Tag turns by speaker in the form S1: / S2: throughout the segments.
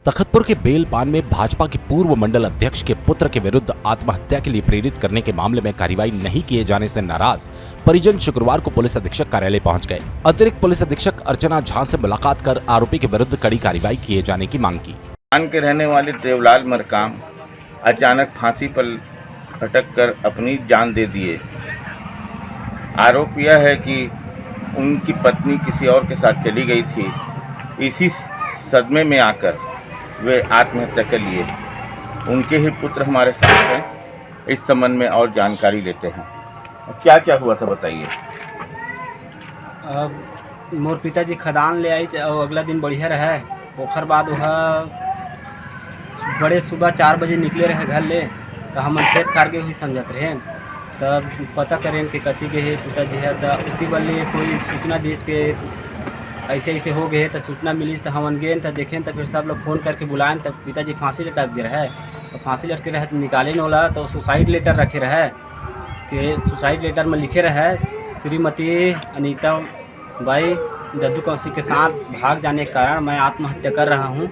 S1: तखतपुर के बेलपान में भाजपा के पूर्व मंडल अध्यक्ष के पुत्र के विरुद्ध आत्महत्या के लिए प्रेरित करने के मामले में कार्रवाई नहीं किए जाने से नाराज परिजन शुक्रवार को पुलिस अधीक्षक कार्यालय पहुंच गए। अतिरिक्त पुलिस अधीक्षक अर्चना झा से मुलाकात कर आरोपी के विरुद्ध कड़ी कार्रवाई किए जाने की मांग की।
S2: के रहने वाले देवलाल मरकाम अचानक फांसी पर अटक कर अपनी जान दे दिए। आरोप यह है कि उनकी पत्नी किसी और के साथ चली गई थी। इसी सदमे में आकर वे आत्महत्या कर लिए। उनके ही पुत्र हमारे साथ हैं। इस संबंध में और जानकारी लेते हैं। क्या क्या हुआ था बताइए।
S3: मोर पिताजी खदान ले आई और अगला दिन बढ़िया रहा। ओखर बाद वह बड़े सुबह 4 बजे निकले रहे घर ले, तो हम खेत खार हुई समझत रहे। तब पता करें कि कथी के है पिताजी है, तो उसी बल्ले कोई सूचना दे के ऐसे ऐसे हो गए। तो सूचना मिली तो हम गए तो देखें, तो फिर सब लोग फ़ोन करके बुलाएं। तब पिताजी फांसी लटक गए रहे। तो फांसी लटके रहे तो निकाले न होला, तो सुसाइड लेटर रखे रहे कि सुसाइड लेटर में लिखे रहे श्रीमती अनीता बाई दद्दू कौशिक के साथ भाग जाने के कारण मैं आत्महत्या कर रहा हूँ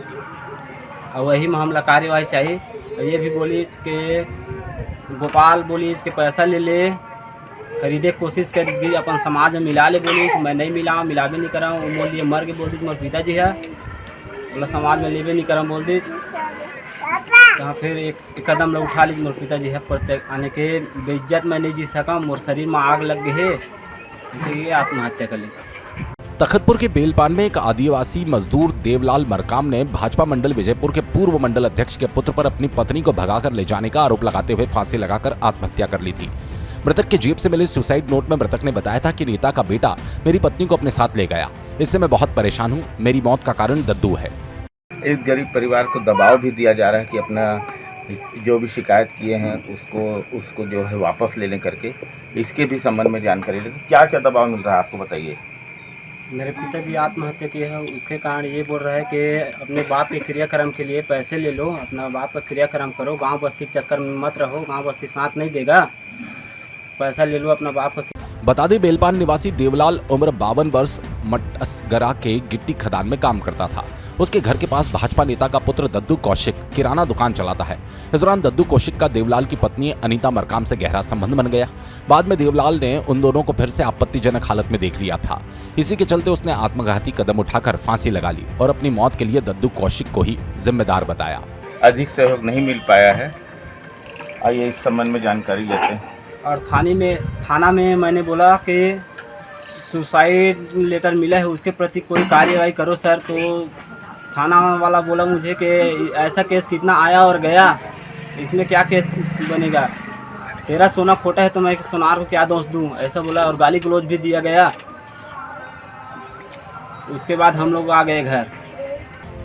S3: और वही में हमला कार्यवाही चाहिए। और ये भी बोली कि गोपाल बोली इसके पैसा ले खरीदे कोशिश कर भी अपन समाज में मिला ले। बोली तो मैं नहीं मिला भी नहीं करा हूँ। बोल दिए मर के बोल दी तुम्हारे पिताजी है, बोला समाज में लेवे नहीं करा बोल दी। तो फिर एक कदम लोग उठा ली। मोर पिताजी है प्रत्येक आने के बेइज्जत में नहीं जी सका, मोर शरीर में आग लग गई है, इसलिए आत्महत्या कर ली।
S1: तखतपुर के बेलपान में एक आदिवासी मजदूर देवलाल मरकाम ने भाजपा मंडल विजयपुर के पूर्व मंडल अध्यक्ष के पुत्र पर अपनी पत्नी को भगाकर ले जाने का आरोप लगाते हुए फांसी लगाकर आत्महत्या कर ली थी। मृतक के जेब से मिले सुसाइड नोट में मृतक ने बताया था कि नेता का बेटा मेरी पत्नी को अपने साथ ले गया, इससे मैं बहुत परेशान हूँ, मेरी मौत का कारण दद्दू है।
S2: इस गरीब परिवार को दबाव भी दिया जा रहा है कि अपना जो भी शिकायत किए हैं उसको जो है वापस ले लें करके। इसके भी संबंध में जानकारी लें। क्या क्या दबाव मिल रहा है आपको बताइए।
S3: मेरे पिताजी आत्महत्या किए हैं, उसके कारण ये बोल रहा है कि अपने बाप के क्रियाक्रम के लिए पैसे ले लो, अपना बाप का क्रियाक्रम करो, गांव बस्ती के चक्कर में मत रहो, गांव बस्ती साथ नहीं देगा, पैसा ले लो अपना बाप का।
S1: बता दें बेलपान निवासी देवलाल उम्र 52 वर्ष मटअसगरा के गिट्टी खदान में काम करता था। उसके घर के पास भाजपा नेता का पुत्र दद्दू कौशिक किराना दुकान चलाता है। इस दौरान दद्दू कौशिक का देवलाल की पत्नी अनीता मरकाम से गहरा संबंध बन गया। बाद में देवलाल ने उन दोनों को फिर से आपत्तिजनक हालत में देख लिया था। इसी के चलते उसने आत्मघाती कदम उठाकर फांसी लगा ली और अपनी मौत के लिए दद्दू कौशिक को ही जिम्मेदार बताया।
S2: अधिक सहयोग नहीं मिल पाया है। आइए इस संबंध में जानकारी लेते हैं।
S3: और थाना में मैंने बोला कि सुसाइड लेटर मिला है, उसके प्रति कोई कार्रवाई करो सर। तो थाना वाला बोला मुझे कि ऐसा केस कितना आया और गया, इसमें क्या केस बनेगा, तेरा सोना खोटा है तो मैं सोनार को क्या दोष दूं, ऐसा बोला। और गाली गलौज भी दिया गया। उसके बाद हम लोग आ गए घर।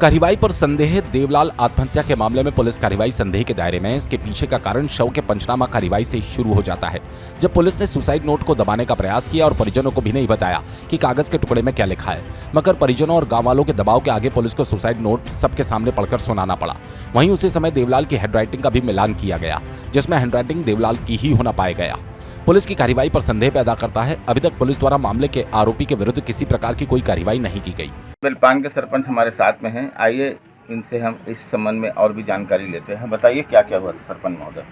S1: कार्रवाई पर संदेह देवलाल आत्महत्या के मामले में पुलिस कार्रवाई संदेह के दायरे में। इसके पीछे का कारण शव के पंचनामा कार्रवाई से शुरू हो जाता है, जब पुलिस ने सुसाइड नोट को दबाने का प्रयास किया और परिजनों को भी नहीं बताया कि कागज के टुकड़े में क्या लिखा है। मगर परिजनों और गांव वालों के दबाव के आगे पुलिस को सुसाइड नोट सबके सामने पढ़कर सुनाना पड़ा। वहीं उसी समय देवलाल की हैंडराइटिंग का भी मिलान किया गया, जिसमें हैंडराइटिंग देवलाल की ही होना पाया गया। पुलिस की कार्रवाई पर संदेह पैदा करता है। अभी तक पुलिस द्वारा मामले के आरोपी के विरुद्ध किसी प्रकार की कोई कार्रवाई नहीं की गई।
S2: बेलपान के सरपंच हमारे साथ में हैं। आइए इनसे हम इस संबंध में और भी जानकारी लेते हैं। बताइए क्या क्या हुआ सरपंच महोदय।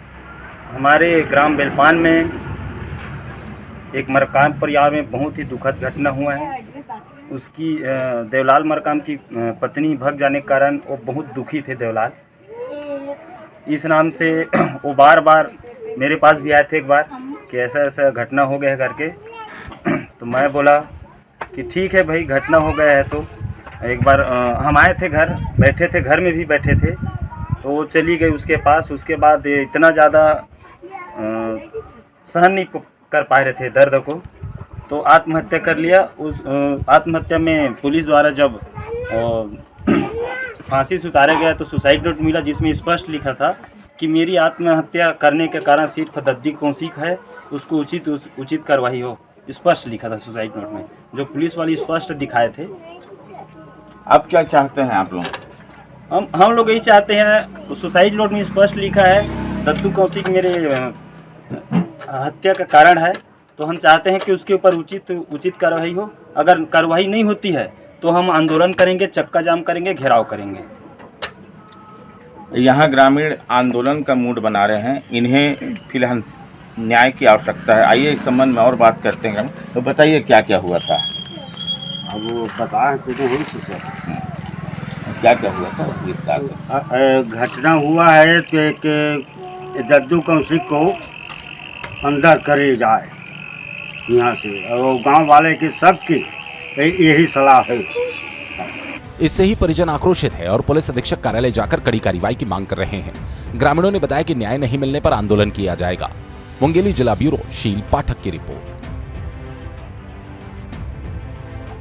S4: हमारे ग्राम बेलपान में एक मरकाम परिवार में बहुत ही दुखद घटना हुआ है। उसकी देवलाल मरकाम की पत्नी भग जाने के कारण वो बहुत दुखी थे देवलाल। इस नाम से वो बार बार मेरे पास भी आए थे एक बार कि ऐसा ऐसा घटना हो गया है करके। तो मैं बोला कि ठीक है भाई, घटना हो गया है। तो एक बार हम आए थे, घर बैठे थे, घर में भी बैठे थे, तो वो चली गई उसके पास। उसके बाद इतना ज़्यादा सहन नहीं कर पा रहे थे दर्द को, तो आत्महत्या कर लिया। उस आत्महत्या में पुलिस द्वारा जब फांसी से उतारा गया तो सुसाइड नोट मिला, जिसमें स्पष्ट लिखा था कि मेरी आत्महत्या करने के कारण सिर्फ दद्दू कौशिक है, उसको उचित कार्रवाई हो। स्पष्ट लिखा था सुसाइड नोट में, जो पुलिस वाले स्पष्ट दिखाए थे।
S2: अब क्या चाहते हैं आप लोग?
S4: हम लोग यही चाहते हैं, सुसाइड नोट में स्पष्ट लिखा है दद्दू कौशिक मेरे हत्या का कारण है, तो हम चाहते हैं कि उसके ऊपर उचित कार्रवाई हो। अगर कार्रवाई नहीं होती है तो हम आंदोलन करेंगे, चक्का जाम करेंगे, घेराव करेंगे।
S2: यहाँ ग्रामीण आंदोलन का मूड बना रहे हैं। इन्हें फिलहाल न्याय की आवश्यकता है। आइए इस संबंध में और बात करते हैं। तो बताइए क्या क्या हुआ था?
S5: अब वो पता है तो नहीं सर।
S2: क्या क्या हुआ था विस्तार से?
S5: घटना हुआ है कि जद्दू कौशिक को अंदर करे जाए यहाँ से, और गांव वाले के सबकी यही सलाह है।
S1: इससे ही परिजन आक्रोशित है और पुलिस अधीक्षक कार्यालय जाकर कड़ी कार्रवाई की मांग कर रहे हैं। ग्रामीणों ने बताया कि न्याय नहीं मिलने पर आंदोलन किया जाएगा। मुंगेली जिला ब्यूरो शील पाठक की रिपोर्ट।